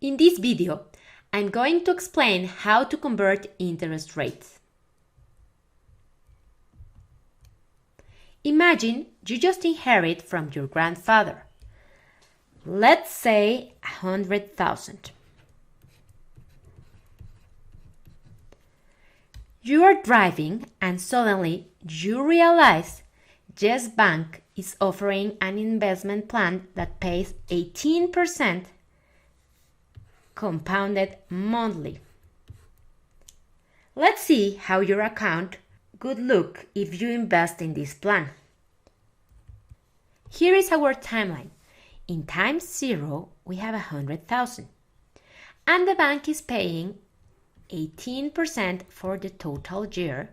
In this video, I'm going to explain how to convert interest rates. Imagine you just inherit from your grandfather, let's say 100,000. You are driving and suddenly you realize Yes Bank is offering an investment plan that pays 18% compounded monthly. Let's see how your account would look if you invest in this plan. Here is our timeline. In time 0, we have 100,000, and the bank is paying 18% for the total year,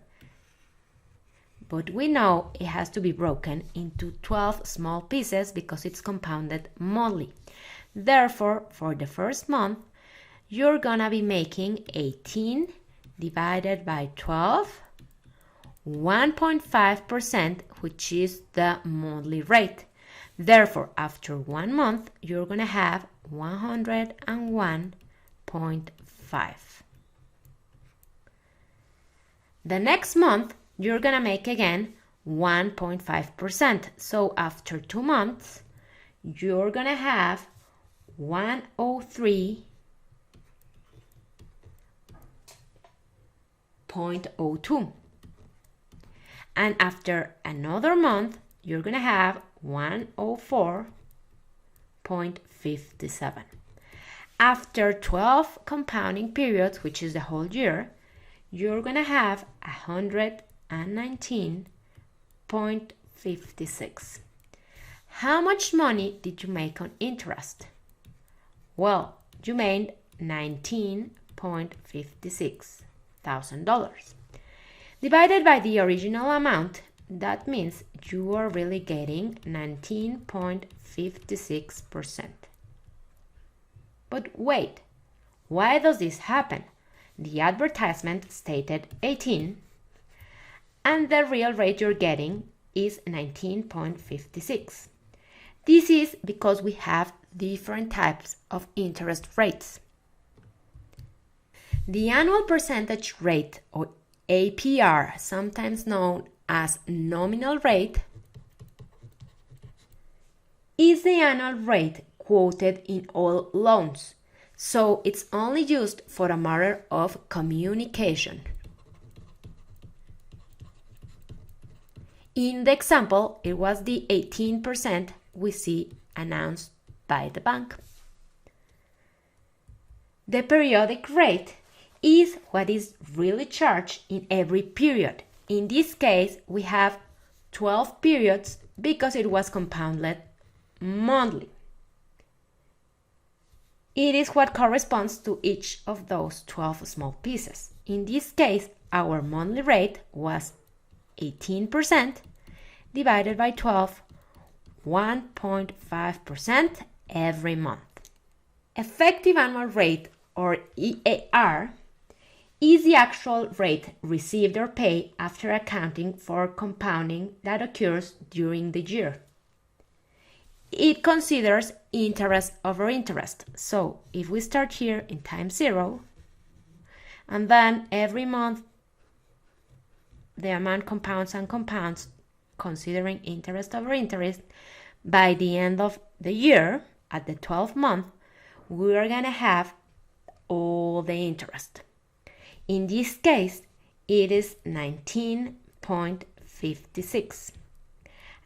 but we know it has to be broken into 12 small pieces because it's compounded monthly. Therefore, for the first month, you're gonna be making 18 divided by 12, 1.5%, which is the monthly rate. Therefore, after 1 month, you're gonna have 101.5. The next month, you're gonna make again 1.5%. So after 2 months, you're gonna have 103.02. And after another month, you're gonna have 104.57. After 12 compounding periods, which is the whole year, you're gonna have 119.56. How much money did you make on interest? Well, you made $19.56 thousand. Divided by the original amount, that means you are really getting 19.56%. But wait, why does this happen? The advertisement stated 18, and the real rate you're getting is 19.56. This is because we have different types of interest rates. The annual percentage rate, or APR, sometimes known as nominal rate, is the annual rate quoted in all loans, so it's only used for a matter of communication. In the example, it was the 18% we see announced by the bank. The periodic rate is what is really charged in every period. In this case, we have 12 periods because it was compounded monthly. It is what corresponds to each of those 12 small pieces. In this case, our monthly rate was 18% divided by 12, 1.5% every month. Effective annual rate, or EAR, is the actual rate received or paid after accounting for compounding that occurs during the year. It considers interest over interest. So if we start here in time 0, and then every month the amount compounds and compounds, considering interest over interest, by the end of the year, at the 12th month, we are going to have all the interest. In this case, it is 19.56.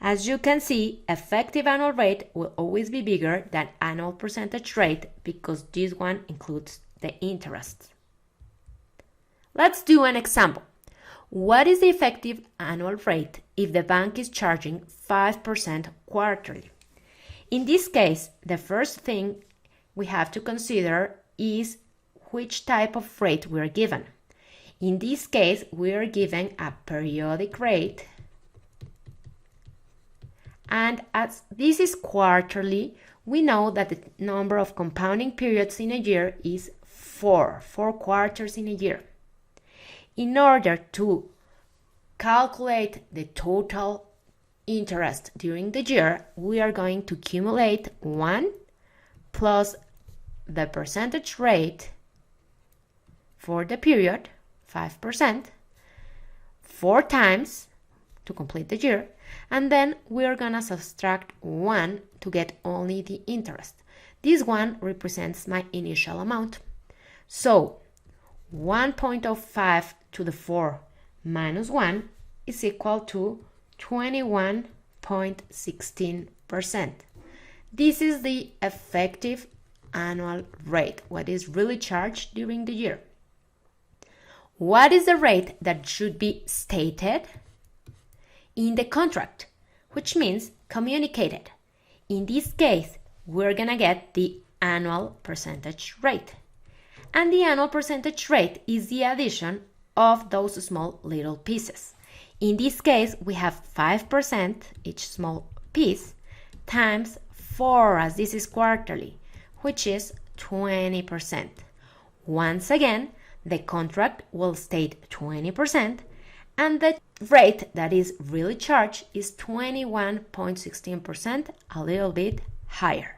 As you can see, effective annual rate will always be bigger than annual percentage rate because this one includes the interest. Let's do an example. What is the effective annual rate if the bank is charging 5% quarterly? In this case, the first thing we have to consider is which type of rate we are given. In this case, we are given a periodic rate, and as this is quarterly, we know that the number of compounding periods in a year is 4 quarters in a year. In order to calculate the total interest during the year, we are going to accumulate 1 plus the percentage rate for the period, 5%, 4 times to complete the year, and then we're gonna subtract 1 to get only the interest. This one represents my initial amount. So 1.05 to the 4 minus 1 is equal to 21.16%. This is the effective annual rate, what is really charged during the year. What is the rate that should be stated in the contract, which means communicated? In this case, we're gonna get the annual percentage rate. And the annual percentage rate is the addition of those small little pieces. In this case, we have 5%, each small piece, times 4, as this is quarterly, which is 20%. Once again, the contract will state 20%, and the rate that is really charged is 21.16%, a little bit higher.